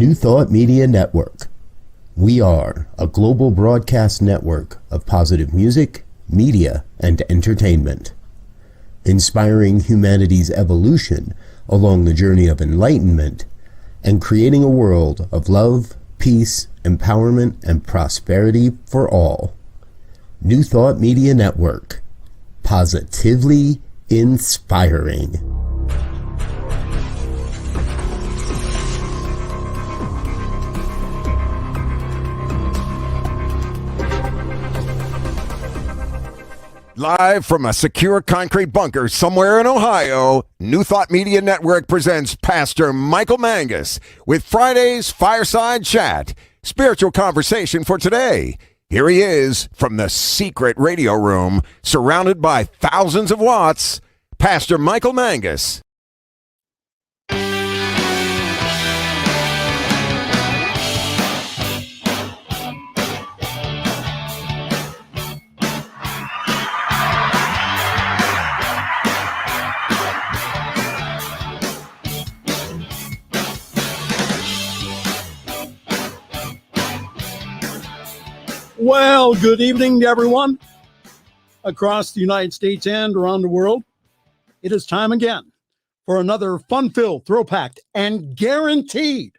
New Thought Media Network. We are a global broadcast network of positive music, media, and entertainment, inspiring humanity's evolution along the journey of enlightenment and creating a world of love, peace, empowerment, and prosperity for all. New Thought Media Network. Positively inspiring. Live from a secure concrete bunker somewhere in Ohio, New Thought Media Network presents Pastor Michael Mangus with Friday's Fireside Chat, spiritual conversation for today. Here he is from the secret radio room, surrounded by thousands of watts, Pastor Michael Mangus. Well, good evening to everyone across the United States and around the world. It is time again for another fun-filled, thrill-packed, and guaranteed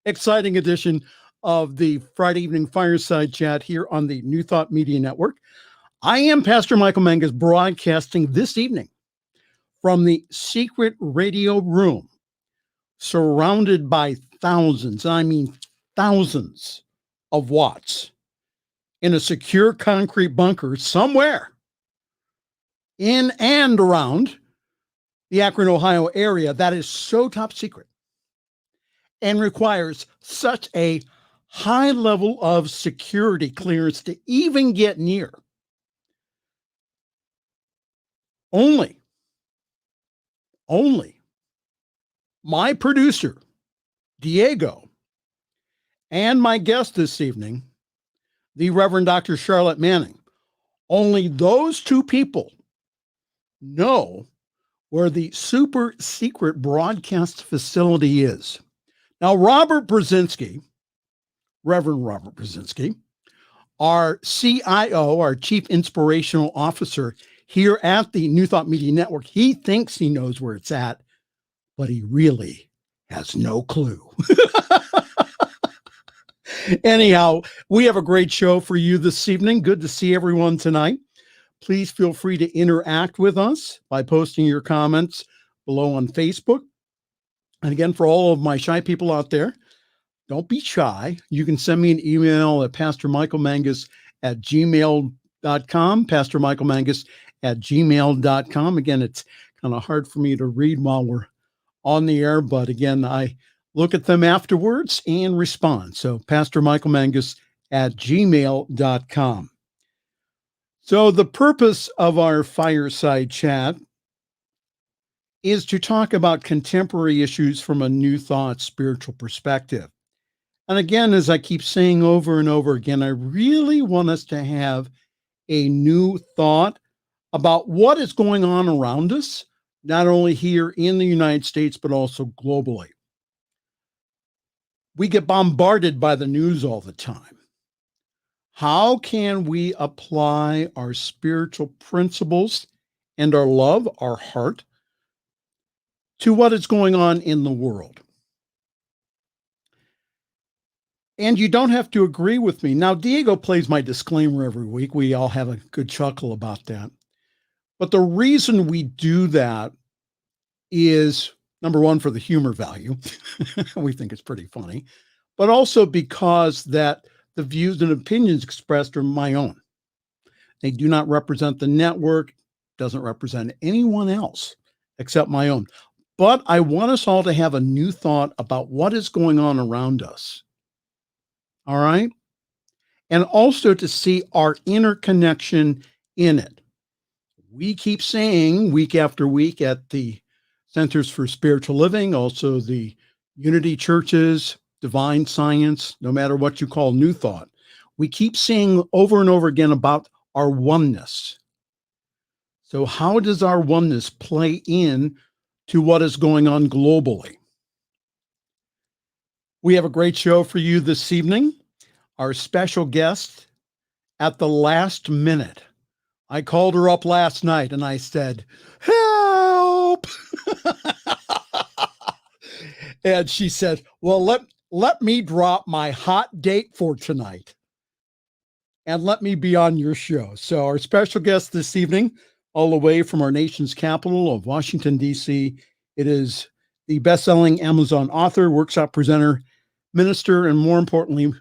exciting edition of the Friday evening Fireside Chat here on the New Thought Media Network. I am Pastor Michael Mangus, broadcasting this evening from the secret radio room, surrounded by thousands, I mean thousands of watts, in a secure concrete bunker somewhere in and around the Akron, Ohio area that is so top secret and requires such a high level of security clearance to even get near. Only my producer, Diego, and my guest this evening, the Reverend Dr. Charlette Manning. Only those two people know where the super secret broadcast facility is. Now, Reverend Robert Brzezinski, our CIO, our Chief Inspirational Officer here at the New Thought Media Network, he thinks he knows where it's at, but he really has no clue. Anyhow, we have a great show for you this evening. Good to see everyone tonight. Please feel free to interact with us by posting your comments below on Facebook. And again, for all of my shy people out there, don't be shy. You can send me an email at pastormichaelmangus@gmail.com, pastormichaelmangus@gmail.com. Again, it's kind of hard for me to read while we're on the air, but again, I look at them afterwards and respond. So pastormichaelmangus@gmail.com. So the purpose of our fireside chat is to talk about contemporary issues from a New Thought spiritual perspective. And again, as I keep saying over and over again, I really want us to have a new thought about what is going on around us, not only here in the United States, but also globally. We get bombarded by the news all the time. How can we apply our spiritual principles and our love, our heart, to what is going on in the world? And you don't have to agree with me. Now, Diego plays my disclaimer every week. We all have a good chuckle about that. But the reason we do that is, number one, for the humor value. We think it's pretty funny, but also because that the views and opinions expressed are my own. They do not represent the network, doesn't represent anyone else except my own. But I want us all to have a new thought about what is going on around us. All right? And also to see our interconnection in it. We keep saying week after week at the Centers for Spiritual Living, also the Unity Churches, Divine Science, no matter what you call New Thought, we keep saying over and over again about our oneness. So how does our oneness play in to what is going on globally? We have a great show for you this evening. Our special guest at the last minute. I called her up last night and I said, help. And she said, well, let me drop my hot date for tonight and let me be on your show. So our special guest this evening, all the way from our nation's capital of Washington, D.C., it is the best-selling Amazon author, workshop presenter, minister, and more importantly,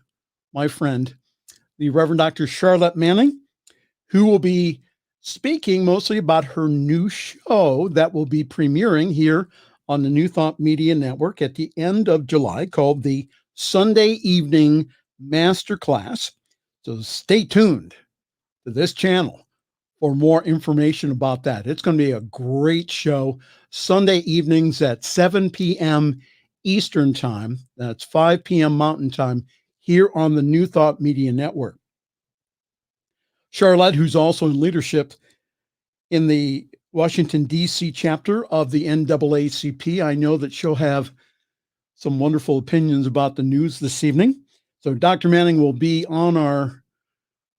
my friend, the Reverend Dr. Charlette Manning, who will be speaking mostly about her new show that will be premiering here on the New Thought Media Network at the end of July, called the Sunday Evening Masterclass. So stay tuned to this channel for more information about that. It's going to be a great show. Sunday evenings at 7 p.m. Eastern Time. That's 5 p.m. Mountain Time here on the New Thought Media Network. Charlette, who's also in leadership in the Washington, D.C. chapter of the NAACP, I know that she'll have some wonderful opinions about the news this evening. So Dr. Manning will be on our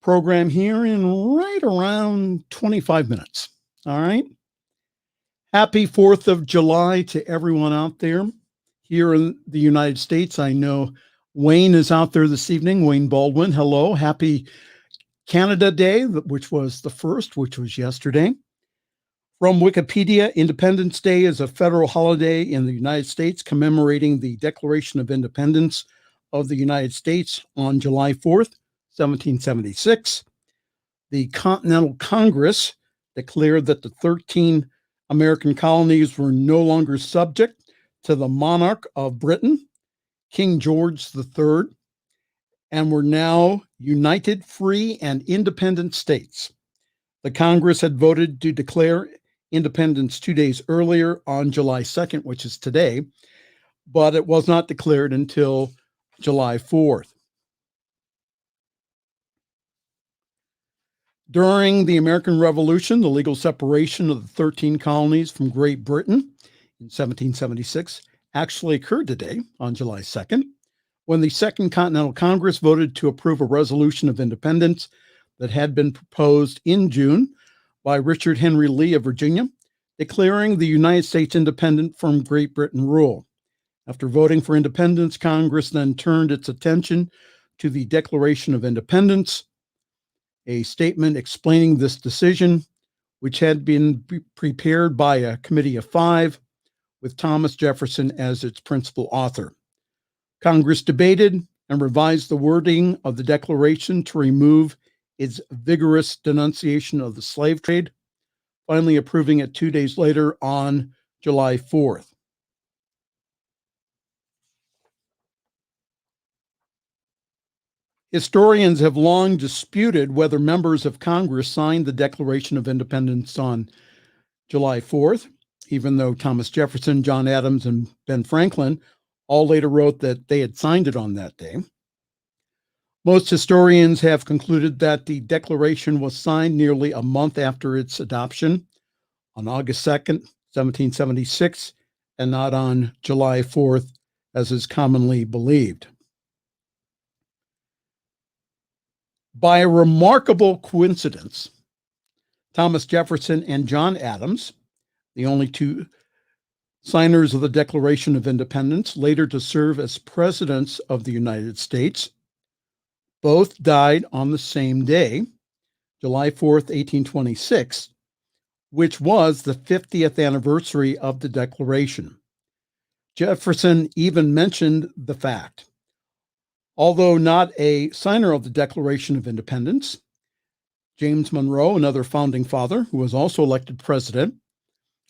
program here in right around 25 minutes. All right. Happy 4th of July to everyone out there here in the United States. I know Wayne is out there this evening. Wayne Baldwin, hello. Happy Canada Day, which was the first, which was yesterday. From Wikipedia, Independence Day is a federal holiday in the United States commemorating the Declaration of Independence of the United States on July 4th, 1776. The Continental Congress declared that the 13 American colonies were no longer subject to the monarch of Britain, King George III, and were now united, free, and independent states. The Congress had voted to declare independence 2 days earlier on July 2nd, which is today, but it was not declared until July 4th. During the American Revolution, the legal separation of the 13 colonies from Great Britain in 1776 actually occurred today on July 2nd, when the Second Continental Congress voted to approve a resolution of independence that had been proposed in June by Richard Henry Lee of Virginia, declaring the United States independent from Great Britain rule. After voting for independence, Congress then turned its attention to the Declaration of Independence, a statement explaining this decision, which had been prepared by a committee of 5, with Thomas Jefferson as its principal author. Congress debated and revised the wording of the Declaration to remove its vigorous denunciation of the slave trade, finally approving it 2 days later on July 4th. Historians have long disputed whether members of Congress signed the Declaration of Independence on July 4th, even though Thomas Jefferson, John Adams, and Ben Franklin all later wrote that they had signed it on that day. Most historians have concluded that the Declaration was signed nearly a month after its adoption on August 2nd, 1776, and not on July 4th, as is commonly believed. By a remarkable coincidence, Thomas Jefferson and John Adams, the only two signers of the Declaration of Independence, later to serve as presidents of the United States, both died on the same day, July 4th, 1826, which was the 50th anniversary of the Declaration. Jefferson even mentioned the fact. Although not a signer of the Declaration of Independence, James Monroe, another founding father who was also elected president,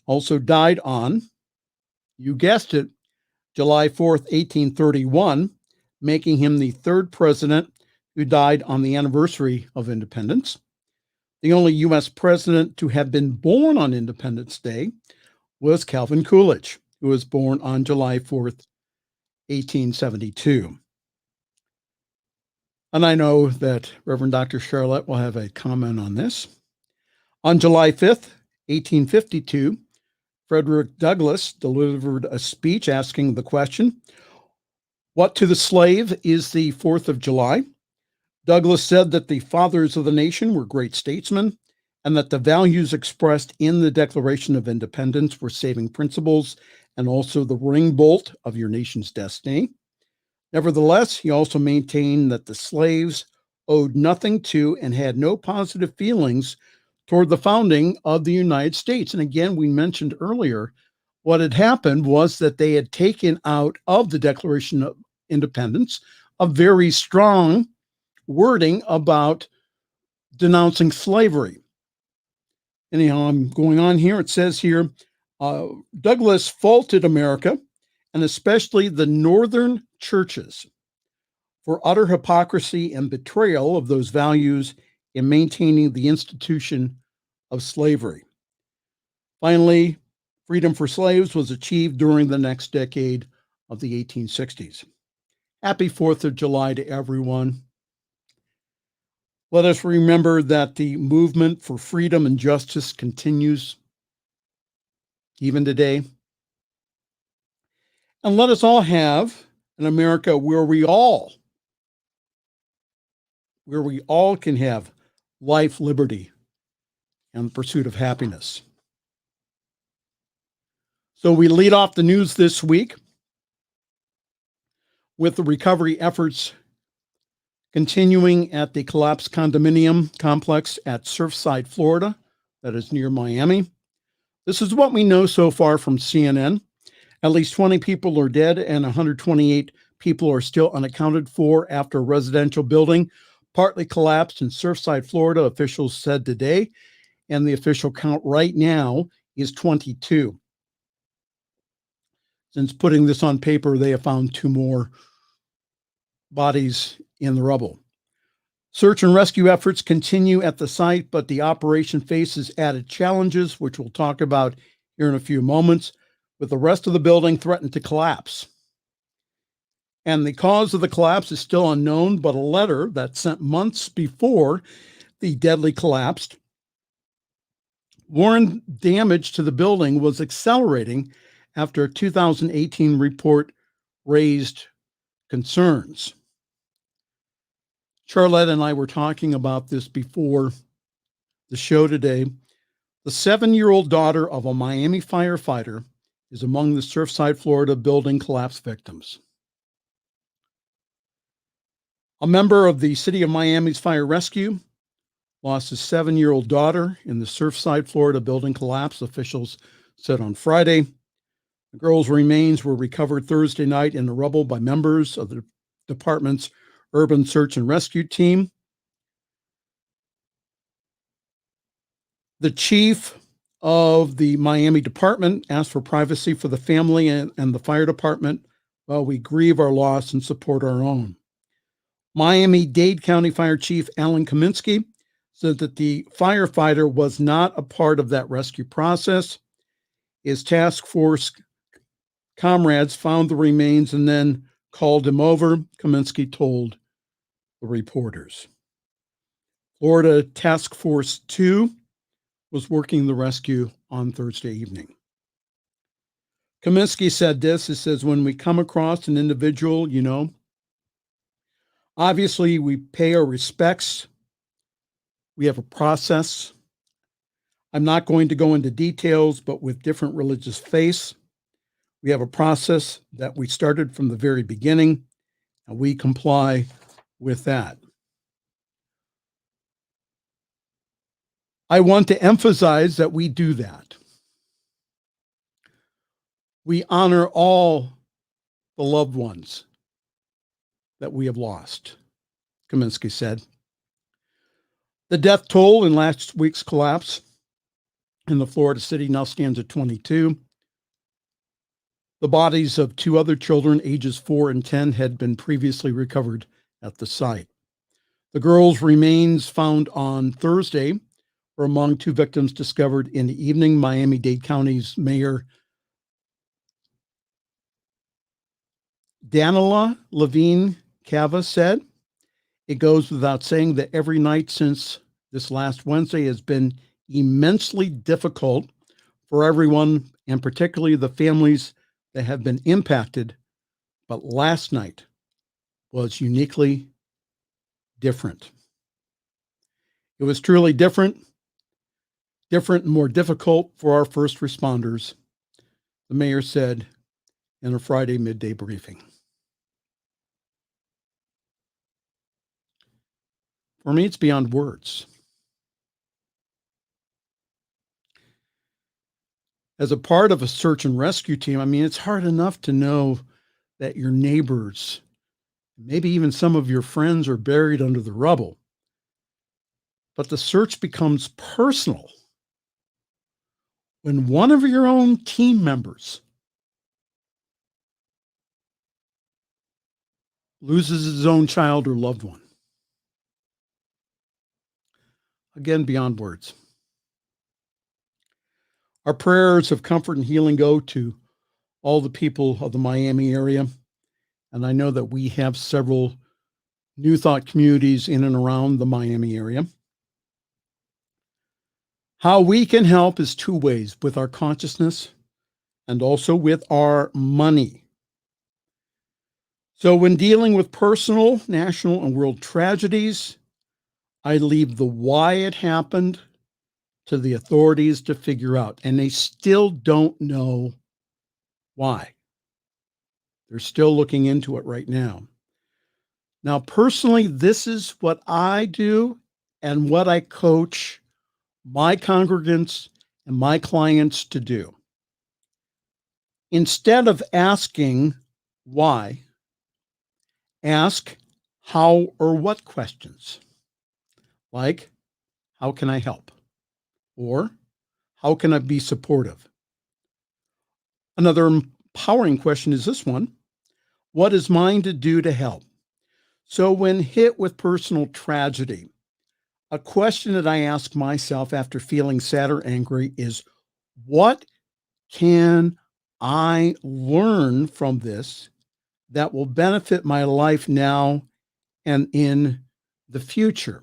also died on, you guessed it, July 4th, 1831, making him the third president who died on the anniversary of independence. The only U.S. president to have been born on Independence Day was Calvin Coolidge, who was born on July 4th, 1872. And I know that Reverend Dr. Charlette will have a comment on this. On July 5th, 1852, Frederick Douglass delivered a speech asking the question, What to the slave is the 4th of July. Douglas said that the fathers of the nation were great statesmen and that the values expressed in the Declaration of Independence were saving principles and also the ring bolt of your nation's destiny. Nevertheless, he also maintained that the slaves owed nothing to and had no positive feelings toward the founding of the United States. And again, we mentioned earlier, what had happened was that they had taken out of the Declaration of Independence a very strong wording about denouncing slavery. Anyhow, I'm going on here. It says here, Douglas faulted America, and especially the northern churches, for utter hypocrisy and betrayal of those values in maintaining the institution of slavery. Finally, freedom for slaves was achieved during the next decade of the 1860s. Happy 4th of July to everyone. Let us remember that the movement for freedom and justice continues even today. And let us all have an America where we all can have life, liberty, and the pursuit of happiness. So we lead off the news this week with the recovery efforts continuing at the collapsed condominium complex at Surfside, Florida, that is near Miami. This is what we know so far from CNN. At least 20 people are dead and 128 people are still unaccounted for after a residential building partly collapsed in Surfside, Florida, officials said today. And the official count right now is 22. Since putting this on paper, they have found 2 more bodies in the rubble. Search and rescue efforts continue at the site, but the operation faces added challenges, which we'll talk about here in a few moments, with the rest of the building threatened to collapse. And the cause of the collapse is still unknown, but a letter that sent months before the deadly collapse warned damage to the building was accelerating after a 2018 report raised concerns. Charlette and I were talking about this before the show today. The 7-year-old daughter of a Miami firefighter is among the Surfside, Florida building collapse victims. A member of the City of Miami's fire rescue lost his 7-year-old daughter in the Surfside, Florida building collapse, officials said on Friday. The girl's remains were recovered Thursday night in the rubble by members of the department's urban search and rescue team. The chief of the Miami department asked for privacy for the family and the fire department while we grieve our loss and support our own. Miami-Dade County Fire Chief Alan Kaminsky said that the firefighter was not a part of that rescue process. His task force comrades found the remains and then called him over, Kaminsky told the reporters. Florida Task Force 2 was working the rescue on Thursday evening. Kaminsky said this, he says, when we come across an individual, obviously we pay our respects. We have a process. I'm not going to go into details, but with different religious faiths, we have a process that we started from the very beginning, and we comply with that. I want to emphasize that we do that. We honor all the loved ones that we have lost, Kaminsky said. The death toll in last week's collapse in the Florida city now stands at 22. The bodies of 2 other children, ages 4 and 10, had been previously recovered at the site. The girls' remains found on Thursday were among 2 victims discovered in the evening. Miami-Dade County's Mayor Danila Levine Cava said, it goes without saying that every night since this last Wednesday has been immensely difficult for everyone, and particularly the families that have been impacted But last night was uniquely different. It was truly different and more difficult for our first responders, the mayor said in a Friday midday briefing. For me, it's beyond words. As a part of a search and rescue team, I mean, it's hard enough to know that your neighbors, maybe even some of your friends, are buried under the rubble. But the search becomes personal when one of your own team members loses his own child or loved one. Again, beyond words. Our prayers of comfort and healing go to all the people of the Miami area. And I know that we have several New Thought communities in and around the Miami area. How we can help is two ways: with our consciousness and also with our money. So when dealing with personal, national, and world tragedies, I leave the why it happened to the authorities to figure out, and they still don't know why. They're still looking into it right now. Now, personally, this is what I do and what I coach my congregants and my clients to do. Instead of asking why, ask how or what questions. Like, how can I help? Or, how can I be supportive? Another empowering question is this one: what is mine to do to help? So when hit with personal tragedy, a question that I ask myself after feeling sad or angry is, what can I learn from this that will benefit my life now and in the future?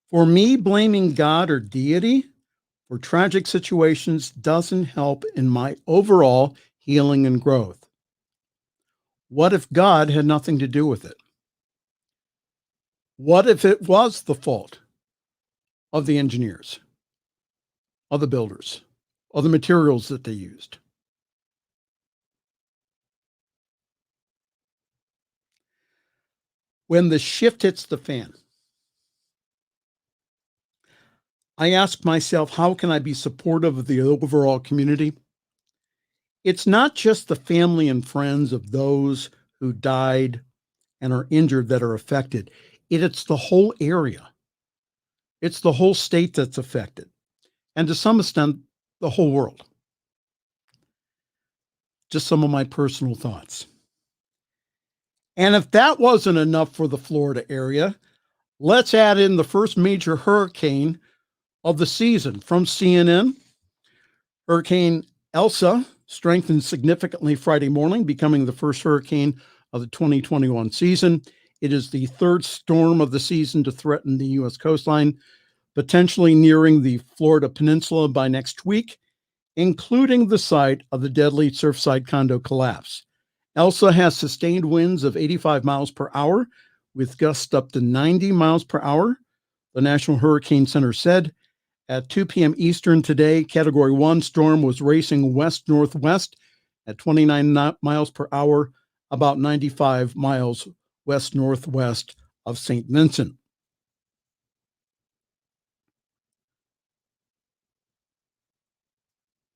For me, blaming God or deity for tragic situations doesn't help in my overall healing and growth. What if God had nothing to do with it? What if it was the fault of the engineers, of the builders, of the materials that they used? When the shift hits the fan, I ask myself, how can I be supportive of the overall community? It's not just the family and friends of those who died and are injured that are affected. It's the whole area. It's the whole state that's affected. And to some extent, the whole world. Just some of my personal thoughts. And if that wasn't enough for the Florida area, let's add in the first major hurricane of the season from CNN. Hurricane Elsa strengthened significantly Friday morning, becoming the first hurricane of the 2021 season. It is the third storm of the season to threaten the U.S. coastline, potentially nearing the Florida peninsula by next week, including the site of the deadly Surfside condo collapse. Elsa has sustained winds of 85 miles per hour, with gusts up to 90 miles per hour, the National Hurricane Center said. At 2 p.m. Eastern today, Category 1 storm was racing west-northwest at 29 miles per hour, about 95 miles west-northwest of St. Vincent.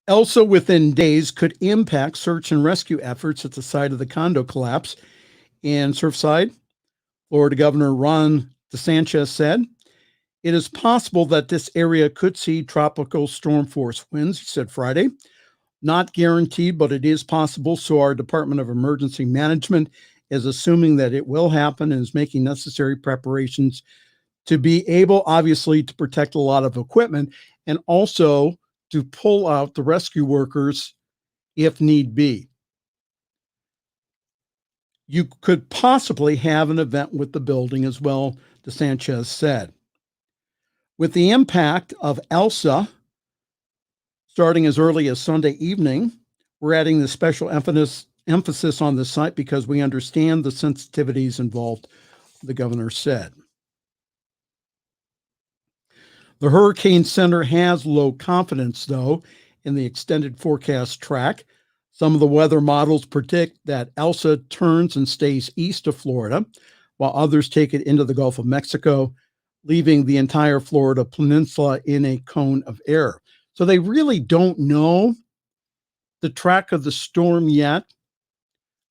Elsa, within days, could impact search and rescue efforts at the site of the condo collapse in Surfside. Florida Governor Ron DeSantis said, "It is possible that this area could see tropical storm force winds," he said Friday. "Not guaranteed, but it is possible. So our Department of Emergency Management is assuming that it will happen and is making necessary preparations to be able, obviously, to protect a lot of equipment and also to pull out the rescue workers if need be. You could possibly have an event with the building as well," DeSantis said. With the impact of Elsa starting as early as Sunday evening, we're adding the special emphasis emphasis on the site because we understand the sensitivities involved, the governor said. The Hurricane Center has low confidence, though, in the extended forecast track. Some of the weather models predict that Elsa turns and stays east of Florida, while others take it into the Gulf of Mexico, leaving the entire Florida peninsula in a cone of air. So they really don't know the track of the storm yet.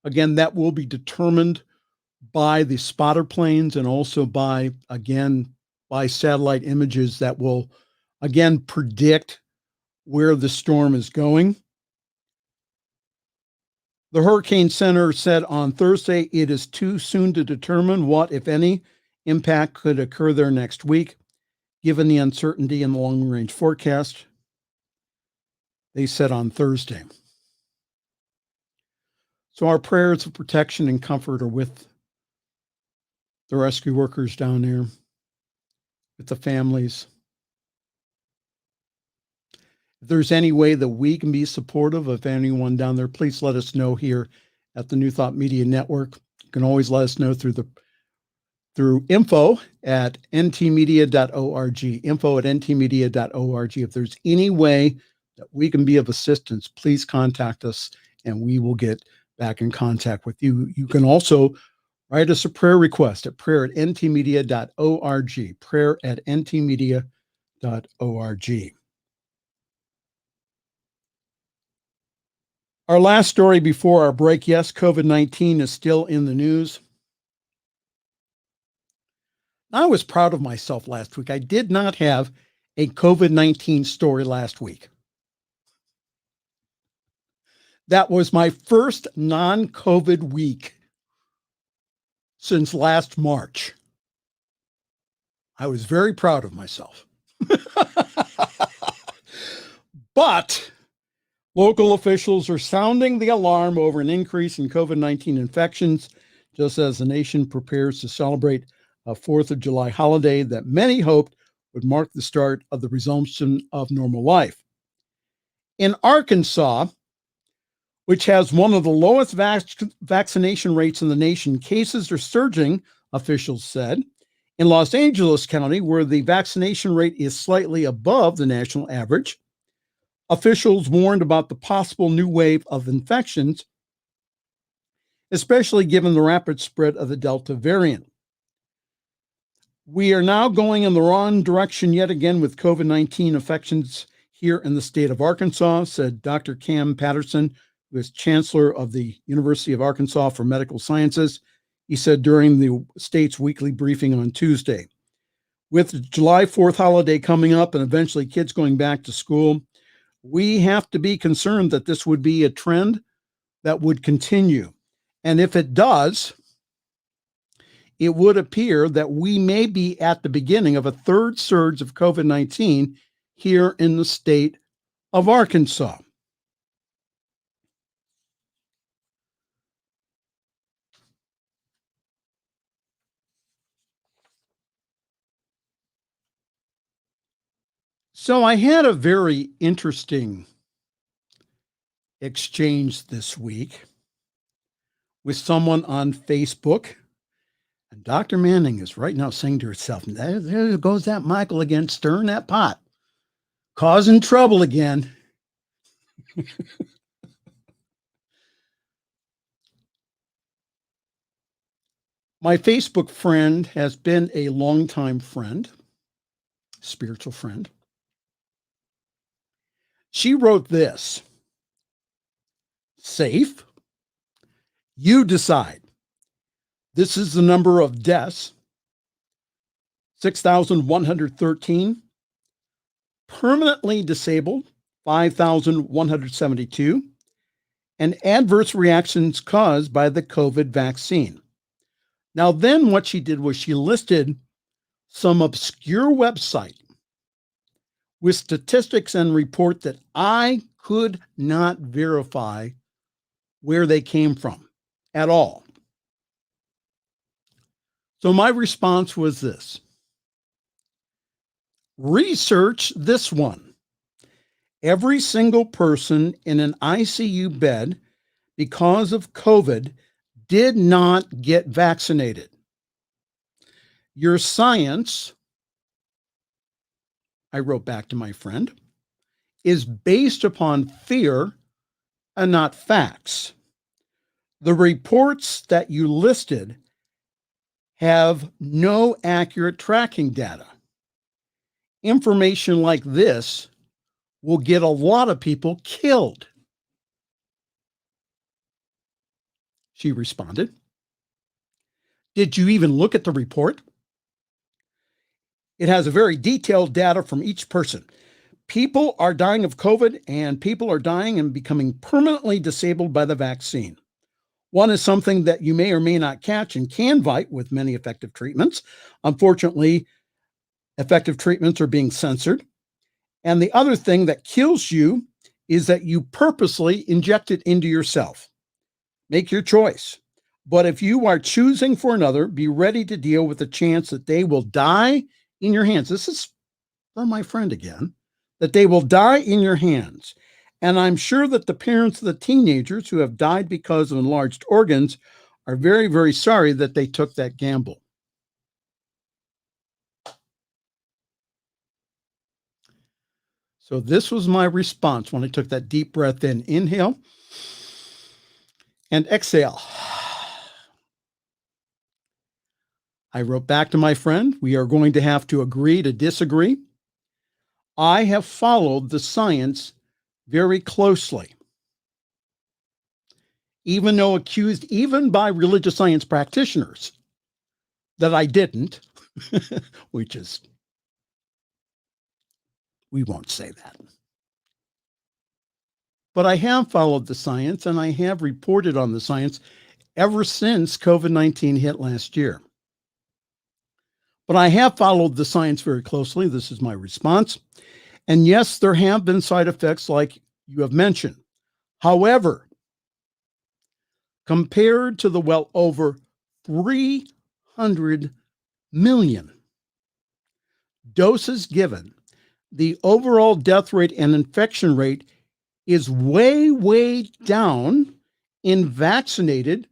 Again, that will be determined by the spotter planes and also by satellite images that will, again, predict where the storm is going. The Hurricane Center said on Thursday it is too soon to determine what, if any, impact could occur there next week, given the uncertainty in the long-range forecast, they said on Thursday. So our prayers of protection and comfort are with the rescue workers down there, with the families. If there's any way that we can be supportive of anyone down there, please let us know here at the New Thought Media Network. You can always let us know through info at ntmedia.org, info at ntmedia.org. If there's any way that we can be of assistance, please contact us and we will get back in contact with you. You can also write us a prayer request at prayer@ntmedia.org, prayer@ntmedia.org. Our last story before our break, yes, COVID-19 is still in the news. I was proud of myself last week. I did not have a COVID-19 story last week. That was my first non-COVID week since last March. I was very proud of myself. But local officials are sounding the alarm over an increase in COVID-19 infections, just as the nation prepares to celebrate a 4th of July holiday that many hoped would mark the start of the resumption of normal life. In Arkansas, which has one of the lowest vaccination rates in the nation, cases are surging, officials said. In Los Angeles County, where the vaccination rate is slightly above the national average, officials warned about the possible new wave of infections, especially given the rapid spread of the Delta variant. We are now going in the wrong direction yet again with COVID-19 infections here in the state of Arkansas, said Dr. Cam Patterson, who is chancellor of the University of Arkansas for Medical Sciences. He said during the state's weekly briefing on Tuesday. With the July 4th holiday coming up and eventually kids going back to school, we have to be concerned that this would be a trend that would continue. And if it does, it would appear that we may be at the beginning of a third surge of COVID-19 here in the state of Arkansas. So I had a very interesting exchange this week with someone on Facebook. And Dr. Manning is right now saying to herself, there goes that Michael again, stirring that pot, causing trouble again. My Facebook friend has been a longtime friend, spiritual friend. She wrote this: safe, you decide. This is the number of deaths, 6,113. Permanently disabled, 5,172. And adverse reactions caused by the COVID vaccine. Now, then what she did was she listed some obscure website with statistics and report that I could not verify where they came from at all. So my response was this: research this one. Every single person in an ICU bed because of COVID did not get vaccinated. Your science, I wrote back to my friend, is based upon fear and not facts. The reports that you listed have no accurate tracking data. Information like this will get a lot of people killed. She responded, "Did you even look at the report? It has a very detailed data from each person. People are dying of COVID, and people are dying and becoming permanently disabled by the vaccine. One is something that you may or may not catch and can fight with many effective treatments. Unfortunately, effective treatments are being censored. And the other thing that kills you is that you purposely inject it into yourself. Make your choice. But if you are choosing for another, be ready to deal with the chance that they will die in your hands." This is from my friend again. "That they will die in your hands. And I'm sure that the parents of the teenagers who have died because of enlarged organs are very, very sorry that they took that gamble." So this was my response when I took that deep breath in. Inhale and exhale. I wrote back to my friend, "We are going to have to agree to disagree. I have followed the science very closely, even though accused even by religious science practitioners that I didn't," which is, we won't say that. "But I have followed the science and I have reported on the science ever since COVID-19 hit last year. But I have followed the science very closely." This is my response. "And yes, there have been side effects like you have mentioned. However, compared to the well over 300 million doses given, the overall death rate and infection rate is way, way down in vaccinated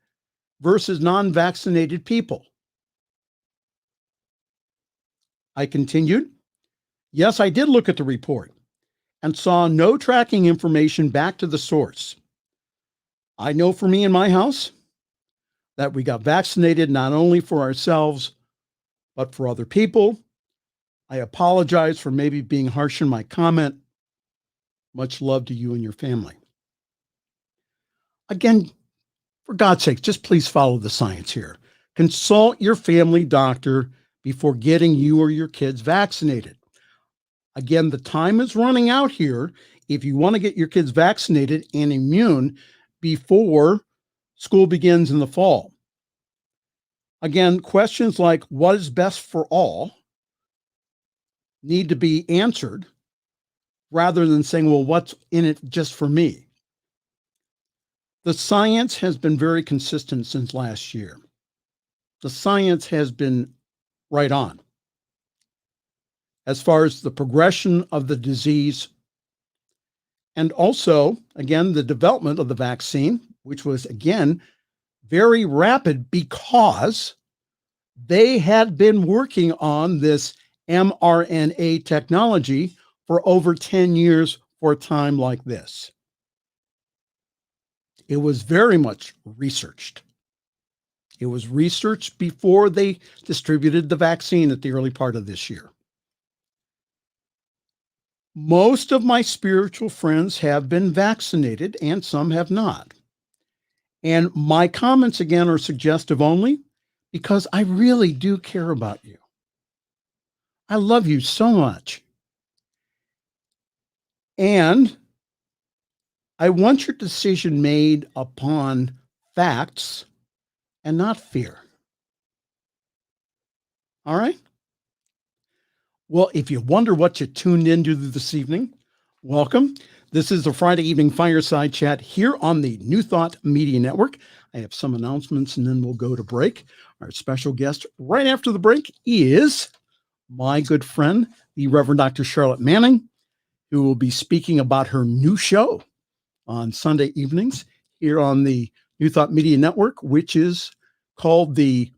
versus non-vaccinated people." I continued, "Yes, I did look at the report and saw no tracking information back to the source. I know for me in my house that we got vaccinated not only for ourselves, but for other people. I apologize for maybe being harsh in my comment. Much love to you and your family." Again, for God's sake, just please follow the science here. Consult your family doctor before getting you or your kids vaccinated. Again, the time is running out here if you want to get your kids vaccinated and immune before school begins in the fall. Again, questions like what is best for all need to be answered rather than saying, well, what's in it just for me? The science has been very consistent since last year. The science has been right on as far as the progression of the disease and also, again, the development of the vaccine, which was, again, very rapid because they had been working on this mRNA technology for over 10 years for a time like this. It was very much researched. It was researched before they distributed the vaccine at the early part of this year. Most of my spiritual friends have been vaccinated and some have not. And my comments again are suggestive only because I really do care about you. I love you so much. And I want your decision made upon facts and not fear. All right? Well, if you wonder what you tuned into this evening, welcome. This is the Friday evening Fireside Chat here on the New Thought Media Network. I have some announcements and then we'll go to break. Our special guest right after the break is my good friend, the Reverend Dr. Charlette Manning, who will be speaking about her new show on Sunday evenings here on the New Thought Media Network, which is called the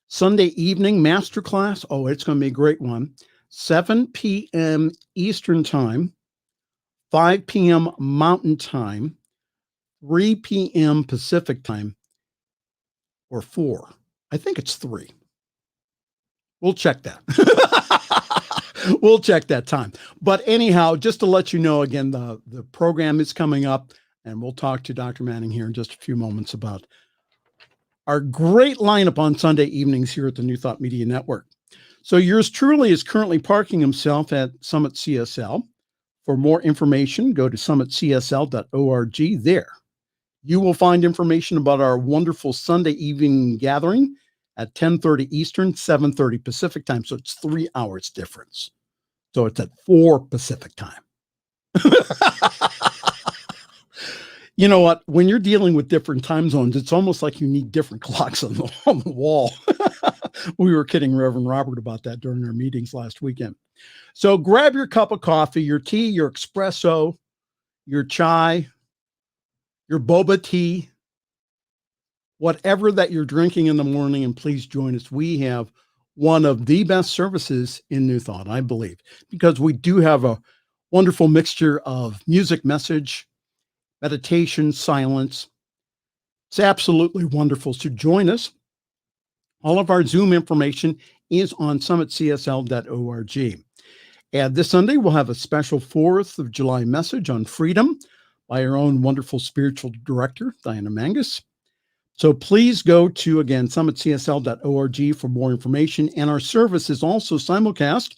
Sunday Evening Masterclass. Oh, it's going to be a great one. 7 p.m. Eastern Time, 5 p.m. Mountain Time, 3 p.m. Pacific Time, or 4. I think it's 3. We'll check that. We'll check that time. But anyhow, just to let you know, again, the program is coming up, and we'll talk to Dr. Manning here in just a few moments about our great lineup on Sunday evenings here at the New Thought Media Network. So yours truly is currently parking himself at Summit CSL. For more information, go to summitcsl.org. There, you will find information about our wonderful Sunday evening gathering at 10:30 Eastern, 7:30 Pacific Time. So it's 3 hours difference. So it's at 4 Pacific Time. You know what? When you're dealing with different time zones, it's almost like you need different clocks on the wall. We were kidding Reverend Robert about that during our meetings last weekend. So grab your cup of coffee, your tea, your espresso, your chai, your boba tea, whatever that you're drinking in the morning, and please join us. We have one of the best services in New Thought, I believe, because we do have a wonderful mixture of music, message, meditation, silence. It's absolutely wonderful. So join us. All of our Zoom information is on summitcsl.org. And this Sunday, we'll have a special 4th of July message on freedom by our own wonderful spiritual director, Diana Mangus. So please go to, again, summitcsl.org for more information. And our service is also simulcast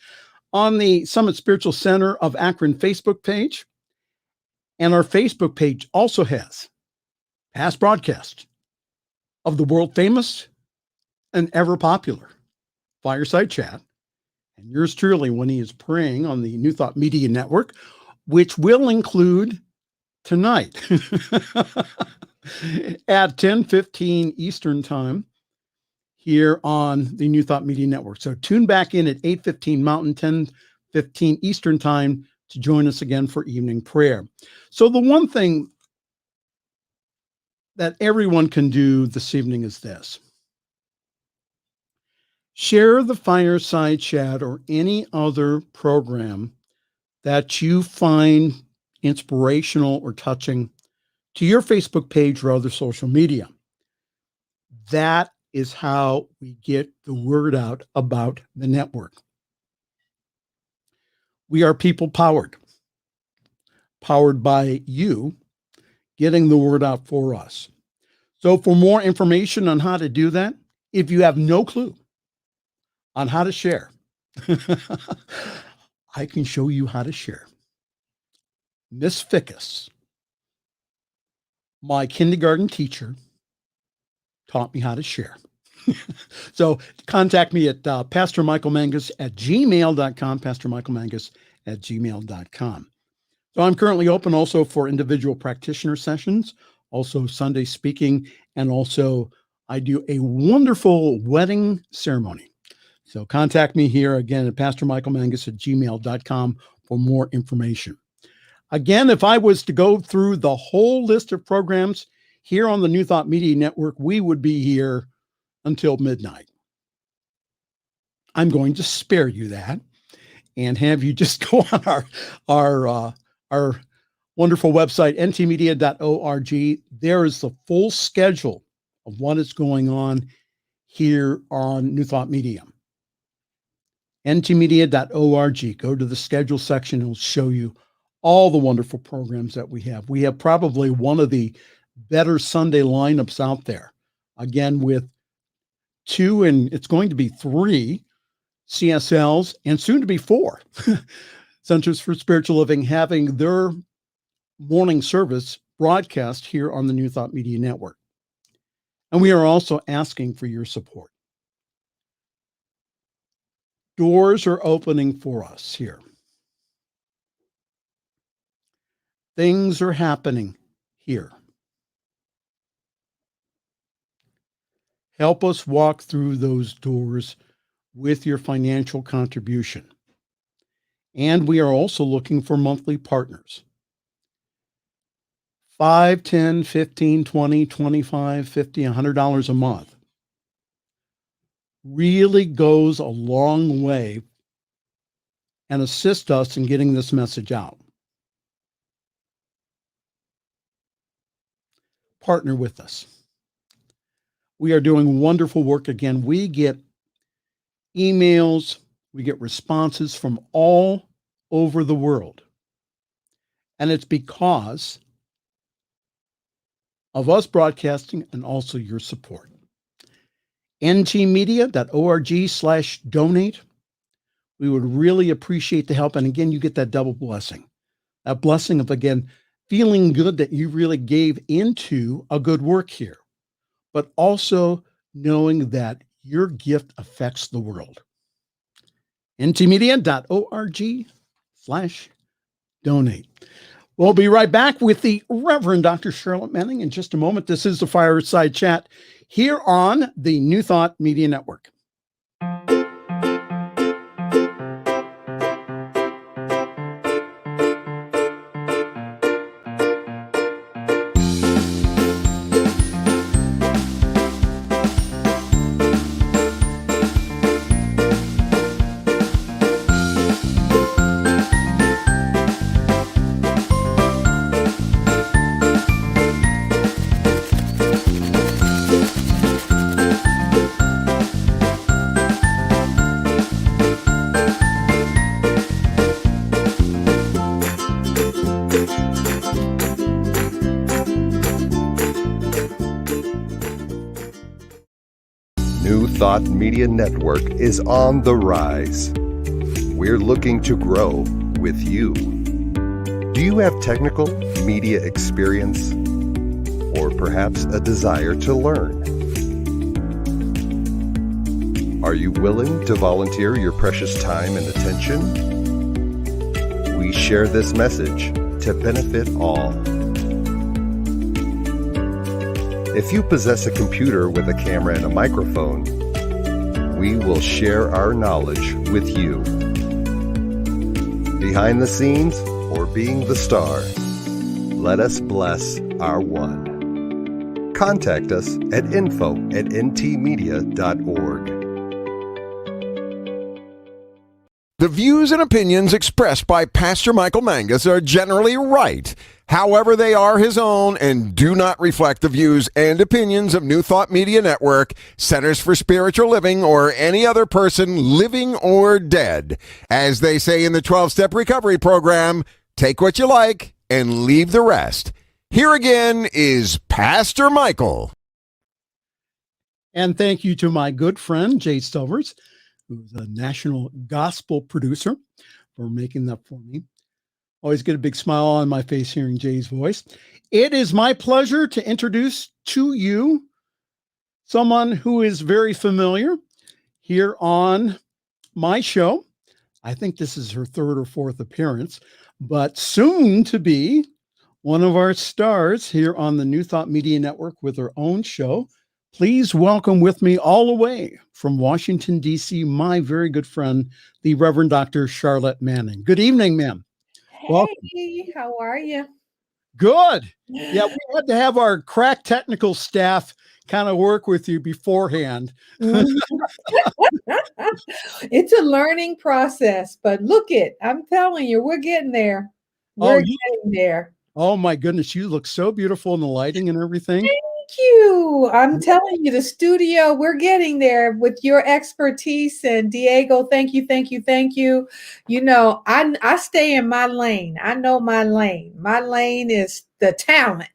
on the Summit Spiritual Center of Akron Facebook page. And our Facebook page also has past broadcasts of the world famous and ever popular Fireside Chat, and yours truly when he is praying on the New Thought Media Network, which will include tonight at 10:15 Eastern Time here on the New Thought Media Network. So tune back in at 8:15 Mountain, 10:15 Eastern Time to join us again for evening prayer. So the one thing that everyone can do this evening is this. Share the Fireside Chat or any other program that you find inspirational or touching to your Facebook page or other social media. That is how we get the word out about the network. We are people powered by you getting the word out for us. So for more information on how to do that, if you have no clue on how to share, I can show you how to share. Miss Fickus, my kindergarten teacher, taught me how to share. So contact me at Pastor Michael Mangus at gmail.com, Pastor Michael Mangus at gmail.com. So I'm currently open also for individual practitioner sessions, also Sunday speaking, and also I do a wonderful wedding ceremony. So contact me here again at Pastor Michael Mangus at gmail.com for more information. Again, if I was to go through the whole list of programs here on the New Thought Media Network, we would be here until midnight. I'm going to spare you that and have you just go on our wonderful website, ntmedia.org. There is the full schedule of what is going on here on New Thought Media. ntmedia.org. Go to the schedule section. It'll show you all the wonderful programs that we have. We have probably one of the better Sunday lineups out there. Again, with 2, and it's going to be 3 CSLs, and soon to be 4 Centers for Spiritual Living having their morning service broadcast here on the New Thought Media Network. And we are also asking for your support. Doors are opening for us here. Things are happening here. Help us walk through those doors with your financial contribution. And we are also looking for monthly partners. $5, $10, $15, $20, $25, $50, $100 a month really goes a long way and assist us in getting this message out. Partner with us. We are doing wonderful work. Again, we get emails, we get responses from all over the world. And it's because of us broadcasting and also your support. ntmedia.org/donate. We would really appreciate the help. And again, you get that double blessing. That blessing of, again, feeling good that you really gave into a good work here, but also knowing that your gift affects the world. ntmedia.org/donate. We'll be right back with the Reverend Dr. Charlette Manning in just a moment. This is the Fireside Chat here on the New Thought Media Network. New Thought Media Network is on the rise. We're looking to grow with you. Do you have technical media experience or perhaps a desire to learn? Are you willing to volunteer your precious time and attention? We share this message to benefit all. If you possess a computer with a camera and a microphone, we will share our knowledge with you. Behind the scenes or being the star, let us bless our one. Contact us at info@ntmedia.org. The views and opinions expressed by Pastor Michael Mangus are generally right. However, they are his own and do not reflect the views and opinions of New Thought Media Network, Centers for Spiritual Living, or any other person living or dead. As they say in the 12-Step Recovery Program, take what you like and leave the rest. Here again is Pastor Michael. And thank you to my good friend, Jay Stovers, who's a national gospel producer, for making that for me. Always get a big smile on my face hearing Jay's voice. It is my pleasure to introduce to you someone who is very familiar here on my show. I think this is her third or fourth appearance, but soon to be one of our stars here on the New Thought Media Network with her own show. Please welcome with me all the way from Washington, D.C., my very good friend, the Reverend Dr. Charlette Manning. Good evening, ma'am. Hey, Welcome. how are you? Good. Yeah, we had to have our crack technical staff kind of work with you beforehand. It's a learning process, but I'm telling you, we're getting there. We're getting there. Oh my goodness, you look so beautiful in the lighting and everything. Thank you. I'm telling you, the studio, we're getting there with your expertise. And Diego, thank you, thank you, thank you. You know, I stay in my lane. I know my lane. My lane is the talent.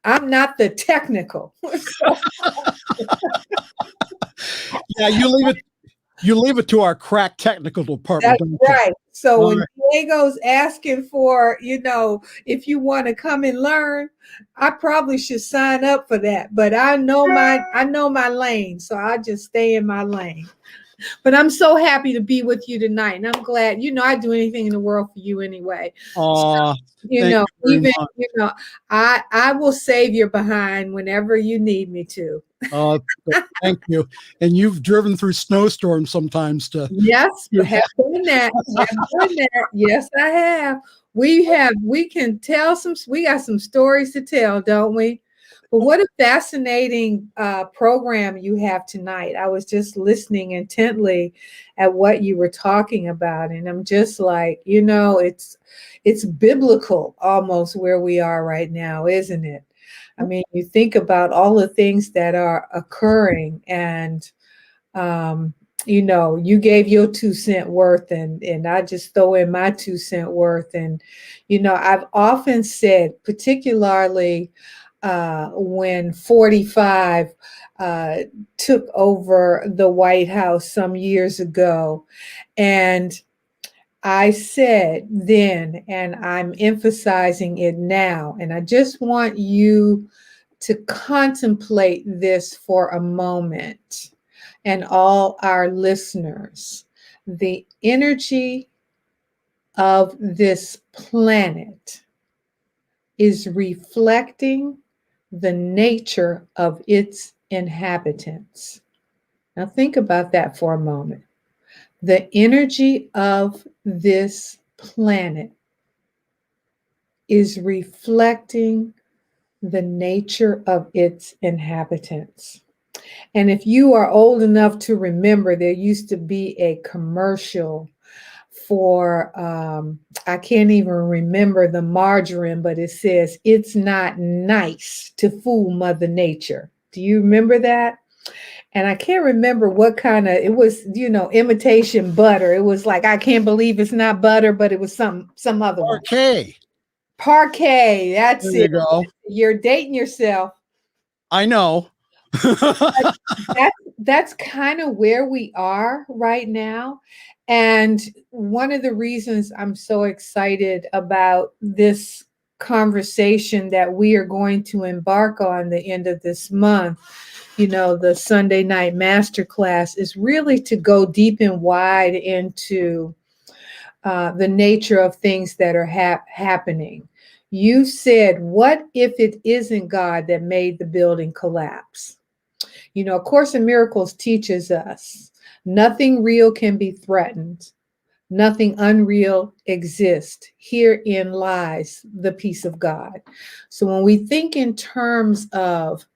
I'm not the technical. Yeah, you leave it to our crack technical department. That's right. So All when right. Diego's asking for, if you want to come and learn, I probably should sign up for that. But I know my lane, so I just stay in my lane. But I'm so happy to be with you tonight. And I'm glad, I'd do anything in the world for you anyway. Oh, I will save your behind whenever you need me to. Thank you. And you've driven through snowstorms sometimes to. Yes, you have done that. Yes, I have. We got some stories to tell, don't we? But what a fascinating program you have tonight. I was just listening intently at what you were talking about. And I'm just like, it's biblical almost where we are right now, isn't it? I mean, you think about all the things that are occurring and, you gave your 2 cent worth and I just throw in my 2 cent worth. And, I've often said, particularly when 45 took over the White House some years ago. And I said then, and I'm emphasizing it now, and I just want you to contemplate this for a moment, and all our listeners. The energy of this planet is reflecting the nature of its inhabitants. Now think about that for a moment. The energy of this planet is reflecting the nature of its inhabitants. And if you are old enough to remember, there used to be a commercial for, I can't even remember the margarine, but it says, "It's not nice to fool Mother Nature." Do you remember that? And I can't remember what kind of, it was, imitation butter. It was like, I can't believe it's not butter, but it was some other one. Parquet. That's there it. You go. You're dating yourself. I know. That's kind of where we are right now. And one of the reasons I'm so excited about this conversation that we are going to embark on the end of this month, the Sunday night masterclass, is really to go deep and wide into the nature of things that are happening. You said, what if it isn't God that made the building collapse? A Course in Miracles teaches us nothing real can be threatened. Nothing unreal exists. Herein lies the peace of God. So when we think in terms of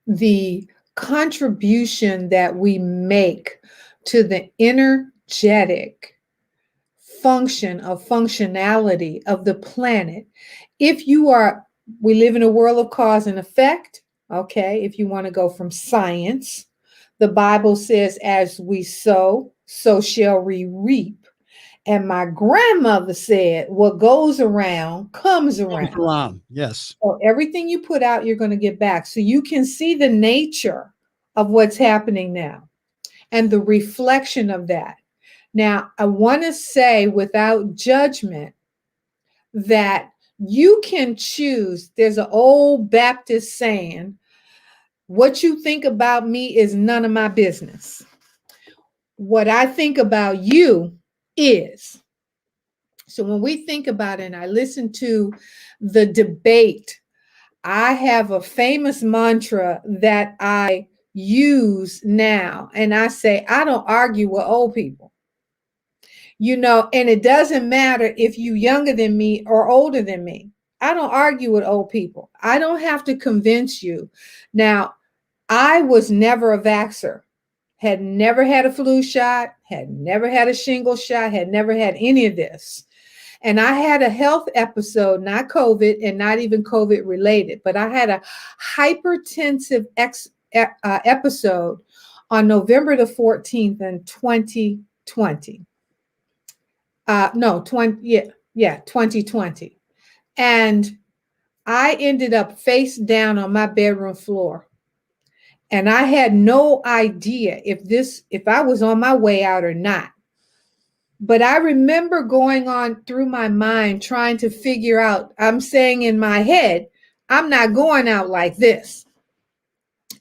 the contribution that we make to the energetic functionality of the planet, we live in a world of cause and effect. Okay, if you want to go from science, the Bible says, as we sow, so shall we reap. And my grandmother said, what goes around comes around. Yes. So everything you put out, you're going to get back. So you can see the nature of what's happening now and the reflection of that. Now, I want to say without judgment that you can choose. There's an old Baptist saying, what you think about me is none of my business. What I think about you is. So when we think about it, and I listen to the debate, I have a famous mantra that I use now, and I say, I don't argue with old people. And it doesn't matter if you're younger than me or older than me. I don't argue with old people. I don't have to convince you. Now, I was never a vaxxer, had never had a flu shot, had never had a shingle shot, had never had any of this. And I had a health episode, not COVID and not even COVID related, but I had a hypertensive episode on November the 14th in 2020. 2020. And I ended up face down on my bedroom floor. And I had no idea if I was on my way out or not. But I remember going on through my mind, trying to figure out, I'm saying in my head, I'm not going out like this.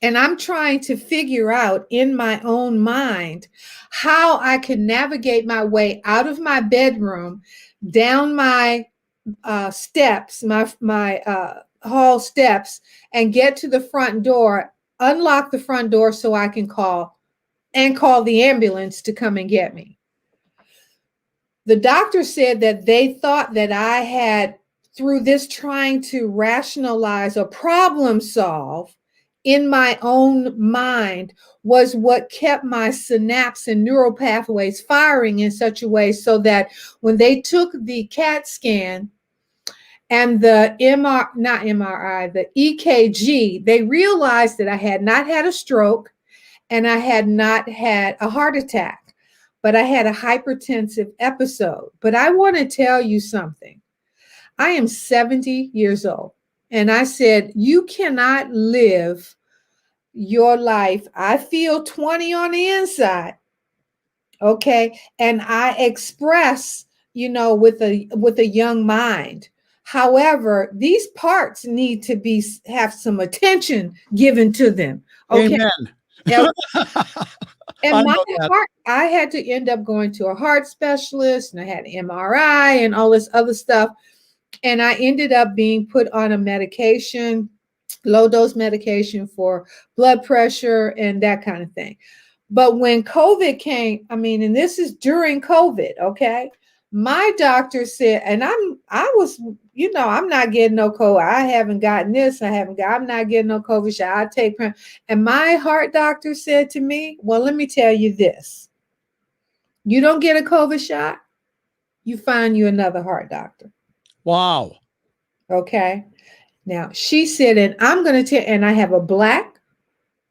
And I'm trying to figure out in my own mind how I can navigate my way out of my bedroom, down my steps, my hall steps, and get to the front door, unlock the front door so I can call the ambulance to come and get me. The doctor said that they thought that I had, through this trying to rationalize or problem solve in my own mind, was what kept my synapse and neural pathways firing in such a way so that when they took the CAT scan and the the EKG, they realized that I had not had a stroke and I had not had a heart attack, but I had a hypertensive episode. But I want to tell you something. I am 70 years old. And I said, you cannot live your life. I feel 20 on the inside. Okay. And I express, with a young mind. However, these parts need to have some attention given to them. Okay. Amen. And my heart, I had to end up going to a heart specialist, and I had an MRI and all this other stuff. And I ended up being put on a medication, low dose medication for blood pressure and that kind of thing. But when COVID came, and this is during COVID, okay, my doctor said, and I was, I'm not getting no COVID. I haven't gotten this. I'm not getting no COVID shot. I take, and my heart doctor said to me, well, let me tell you this. You don't get a COVID shot, you find you another heart doctor. Wow. Okay. Now she said, and I'm going to tell, and I have a Black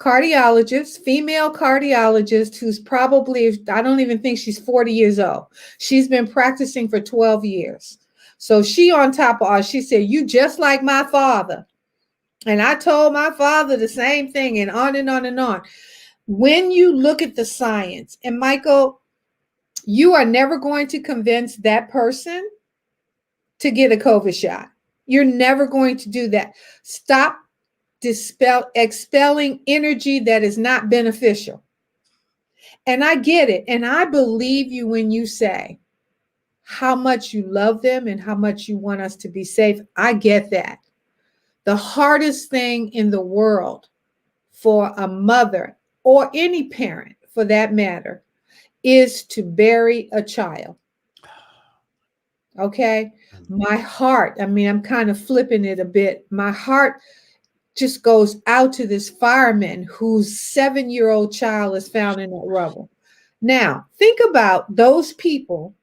cardiologist, female cardiologist, who's probably, I don't even think she's 40 years old. She's been practicing for 12 years. So she on top of all, she said, you just like my father. And I told my father the same thing, and on and on and on. When you look at the science, and Michael, you are never going to convince that person to get a COVID shot. You're never going to do that. Stop expelling energy that is not beneficial. And I get it. And I believe you when you say how much you love them and how much you want us to be safe. I get that. The hardest thing in the world for a mother or any parent for that matter is to bury a child. Okay. My heart, I'm kind of flipping it a bit. My heart just goes out to this fireman whose 7-year-old child is found in that rubble. Now, think about those people,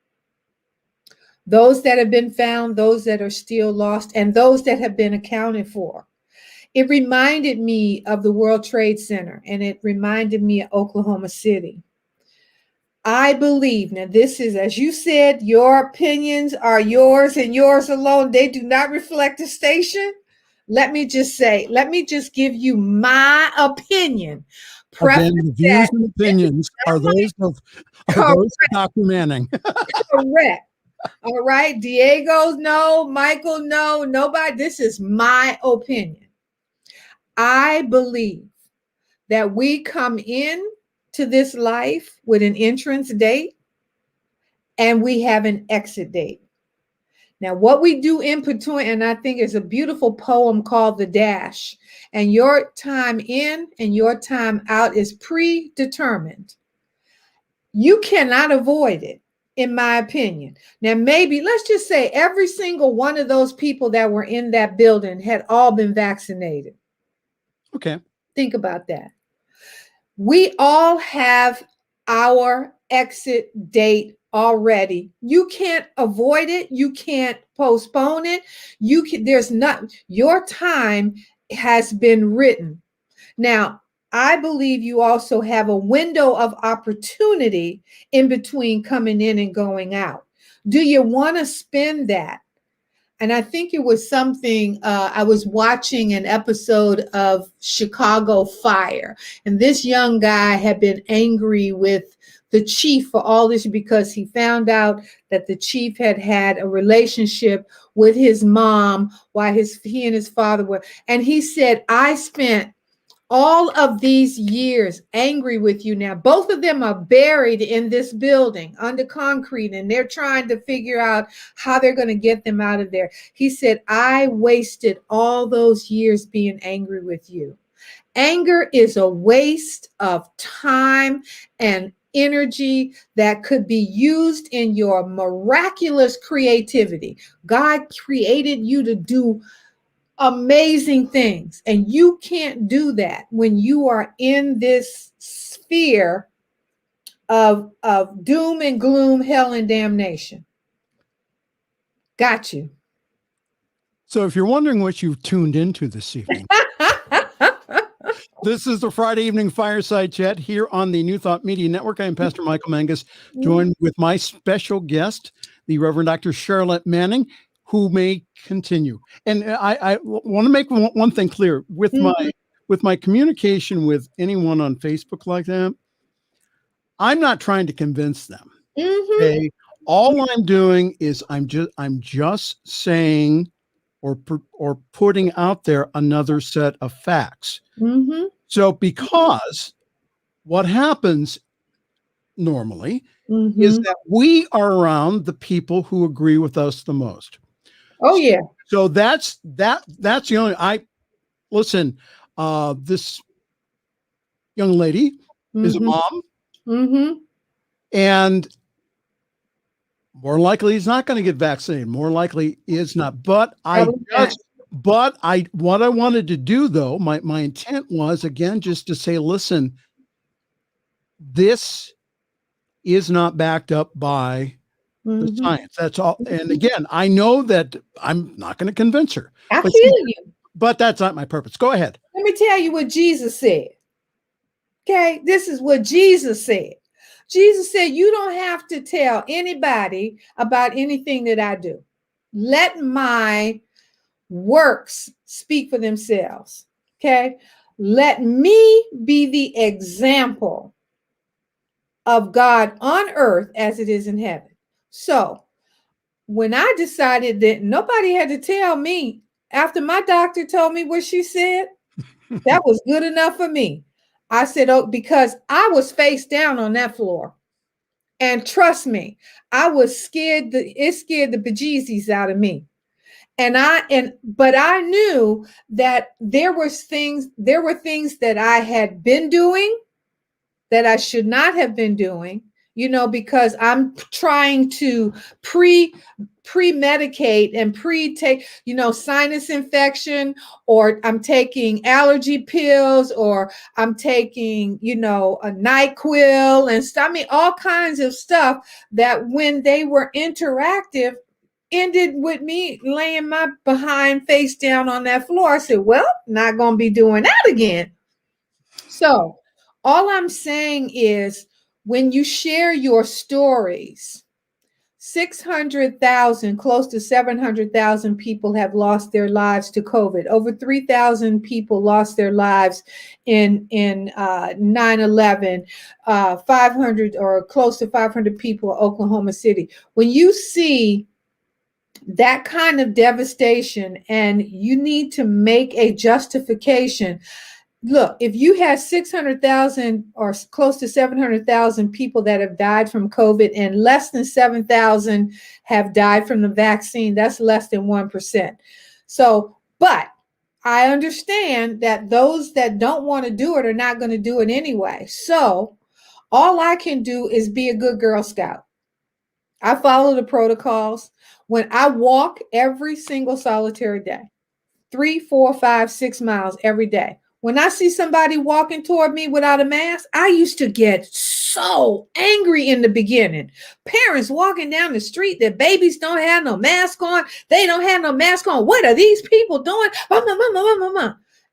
those that have been found, those that are still lost, and those that have been accounted for. It reminded me of the World Trade Center, and it reminded me of Oklahoma City. I believe, now this is, as you said, your opinions are yours and yours alone. They do not reflect the station. Let me just give you my opinion. Again, the views and opinions are those of Dr. Manning. Correct. All right. Diego's no, Michael, no, nobody. This is my opinion. I believe that we come in to this life with an entrance date and we have an exit date. Now, what we do in between, and I think is a beautiful poem called The Dash, and your time in and your time out is predetermined. You cannot avoid it, in my opinion. Now, maybe, let's just say every single one of those people that were in that building had all been vaccinated. Okay. Think about that. We all have our exit date already. You can't avoid it. You can't postpone it. Your time has been written. Now, I believe you also have a window of opportunity in between coming in and going out. Do you want to spend that? And I think it was something, I was watching an episode of Chicago Fire, and this young guy had been angry with the chief for all this because he found out that the chief had had a relationship with his mom while he and his father were, and he said, I spent all of these years angry with you now. Both of them are buried in this building under concrete, and they're trying to figure out how they're going to get them out of there. He said, I wasted all those years being angry with you. Anger is a waste of time and energy that could be used in your miraculous creativity. God created you to do amazing things, and you can't do that when you are in this sphere of doom and gloom, hell and damnation. Got you. So if you're wondering what you've tuned into this evening, this is the Friday evening Fireside Chat here on the New Thought Media Network. I am Pastor Michael Mangus, joined with my special guest, the Reverend Dr. Charlette Manning, who may continue. And I want to make one thing clear with my communication with anyone on Facebook like that. I'm not trying to convince them. Okay, all I'm doing is I'm just saying or putting out there another set of facts. So because what happens normally is that we are around the people who agree with us the most. Oh yeah. So that's the only listen, this young lady is a mom. And more likely he's not going to get vaccinated. More likely is not. But what I wanted to do though, my intent was again just to say, listen, this is not backed up by the science. That's all. And again, I know that I'm not going to convince her. I feel you. But that's not my purpose. Go ahead. Let me tell you what Jesus said. Okay, this is what Jesus said. Jesus said, you don't have to tell anybody about anything that I do. Let my works speak for themselves. Okay, let me be the example of God on earth as it is in heaven. So when I decided that nobody had to tell me after my doctor told me what she said, that was good enough for me. I said, oh, because I was face down on that floor. And trust me, I was scared. It scared the bejesus out of me. But I knew that there were things that I had been doing that I should not have been doing, because I'm trying to pre-medicate and pre-take, sinus infection, or I'm taking allergy pills, or I'm taking, a NyQuil and stuff. I mean, all kinds of stuff that when they were interactive, ended with me laying my behind face down on that floor. I said, well, not going to be doing that again. So all I'm saying is when you share your stories, 600,000, close to 700,000 people have lost their lives to COVID. Over 3,000 people lost their lives in 9/11, 500 or close to 500 people in Oklahoma City. When you see that kind of devastation and you need to make a justification, look, if you have 600,000 or close to 700,000 people that have died from COVID and less than 7,000 have died from the vaccine, that's less than 1%. So, but I understand that those that don't want to do it are not going to do it anyway. So all I can do is be a good Girl Scout. I follow the protocols. When I walk every single solitary day, 3, 4, 5, 6 miles every day. When I see somebody walking toward me without a mask, I used to get so angry in the beginning. Parents walking down the street, their babies don't have no mask on. They don't have no mask on. What are these people doing?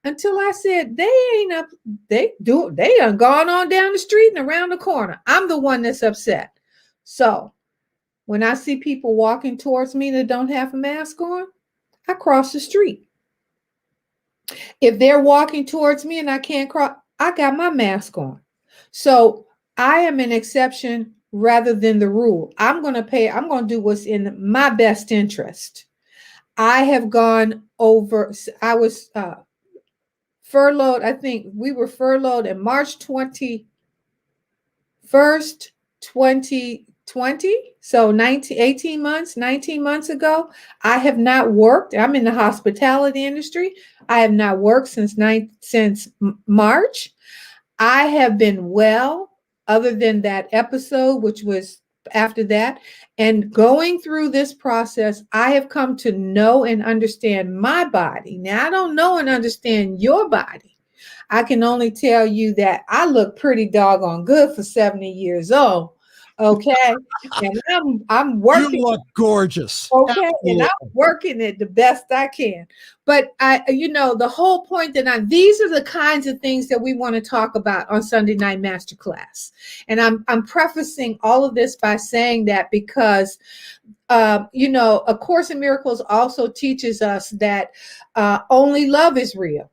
Until I said, they done gone on down the street and around the corner. I'm the one that's upset. So when I see people walking towards me that don't have a mask on, I cross the street. If they're walking towards me and I can't cross, I got my mask on. So I am an exception rather than the rule. I'm going to do what's in my best interest. I have gone over, I was furloughed. I think we were furloughed in March 21st, 2020. So 19 months ago. I have not worked. I'm in the hospitality industry. I have not worked since March. I have been well, other than that episode, which was after that. And going through this process, I have come to know and understand my body. Now, I don't know and understand your body. I can only tell you that I look pretty doggone good for 70 years old. Okay. And I'm working. You look gorgeous. Okay. Absolutely. And I'm working it the best I can. But the whole point these are the kinds of things that we want to talk about on Sunday Night Masterclass. And I'm prefacing all of this by saying that because, A Course in Miracles also teaches us that only love is real.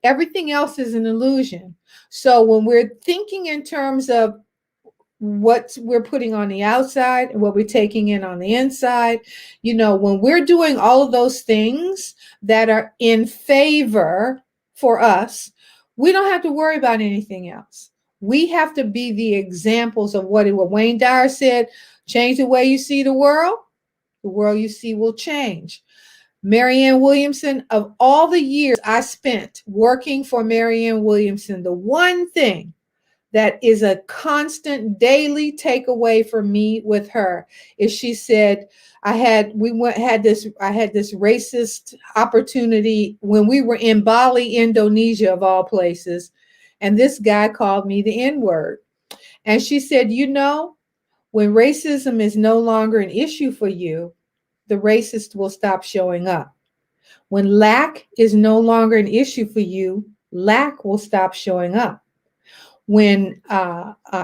Everything else is an illusion. So when we're thinking in terms of what we're putting on the outside and what we're taking in on the inside, when we're doing all of those things that are in favor for us, we don't have to worry about anything else. We have to be the examples of what Wayne Dyer said: change the way you see the world you see will change. Marianne Williamson, of all the years I spent working for Marianne Williamson, the one thing that is a constant daily takeaway for me with her is she said, I had this racist opportunity when we were in Bali, Indonesia, of all places. And this guy called me the N-word. And she said, when racism is no longer an issue for you, the racist will stop showing up. When lack is no longer an issue for you, lack will stop showing up. When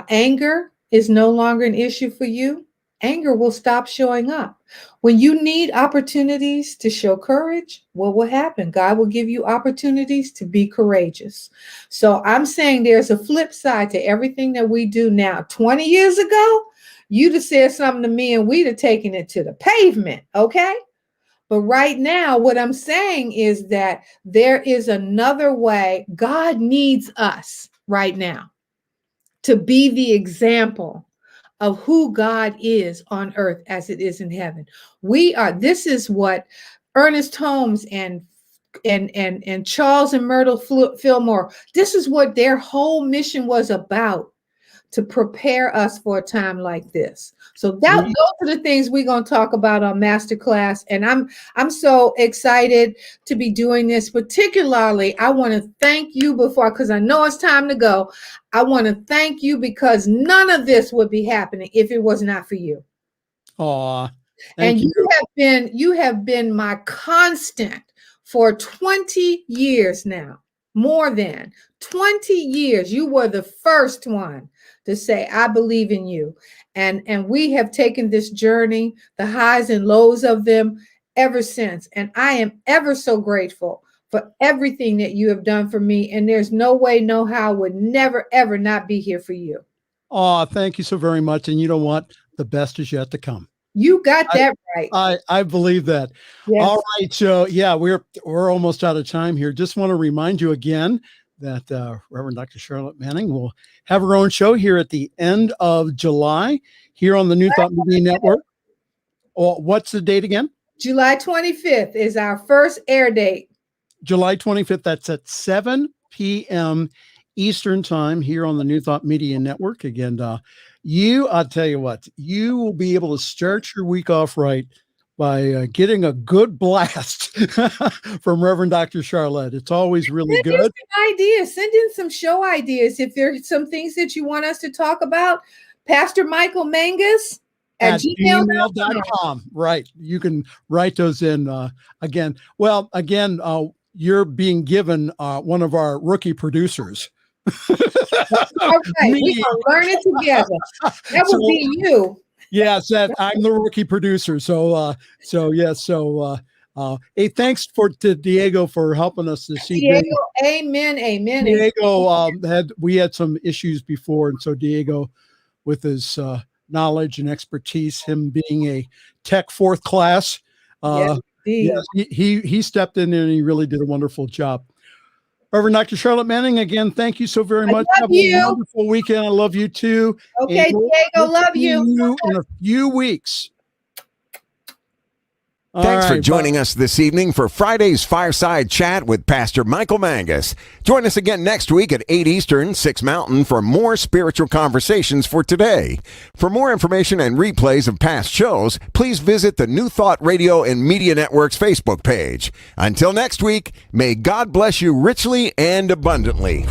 anger is no longer an issue for you, anger will stop showing up. When you need opportunities to show courage, what will happen? God will give you opportunities to be courageous. So I'm saying there's a flip side to everything that we do now. 20 years ago, you'd have said something to me and we'd have taken it to the pavement, okay? But right now, what I'm saying is that there is another way. God needs us right now to be the example of who God is on earth as it is in heaven. This is what Ernest Holmes and Charles and Myrtle Fillmore, this is what their whole mission was about, to prepare us for a time like this. So those are the things we're going to talk about on Masterclass. And I'm so excited to be doing this. Particularly, I want to thank you because I know it's time to go. I want to thank you because none of this would be happening if it was not for you. Aw, and you have been my constant for 20 years now. More than 20 years. You were the first one to say, I believe in you. And we have taken this journey, the highs and lows of them, ever since. And I am ever so grateful for everything that you have done for me. And there's no way, no how, would never, ever not be here for you. Oh, thank you so very much. And you know what? The best is yet to come. You got that right. I believe that. Yes. All right. So yeah, we're almost out of time here. Just want to remind you again that Reverend Dr. Charlette Manning will have her own show here at the end of July here on the New Thought Media Network. What's the date again? July 25th is our first air date. July 25th. That's at 7 p.m. Eastern time here on the New Thought Media Network. Again, I'll tell you what, you will be able to start your week off right by getting a good blast from Reverend Dr. Charlette. It's always really good. Some ideas. Send in some show ideas. If there's some things that you want us to talk about, Pastor Michael Mangus at gmail.com. Right. You can write those in again. Well, again, you're being given one of our rookie producers. All right, we can learn it together. That would be you. Yes, I'm the rookie producer. So hey, thanks to Diego for helping us this evening. Diego, amen. Diego we had some issues before, and so Diego, with his knowledge and expertise, him being a tech fourth class, he stepped in there and he really did a wonderful job. Reverend Dr. Charlette Manning, again, thank you so very much. Love you. A wonderful weekend. I love you too. Okay, And Diego, love see you. in a few weeks. Thanks for joining us this evening for Friday's Fireside Chat with Pastor Michael Mangus. Join us again next week at 8 Eastern, 6 Mountain for more spiritual conversations for today. For more information and replays of past shows, please visit the New Thought Radio and Media Network's Facebook page. Until next week, may God bless you richly and abundantly.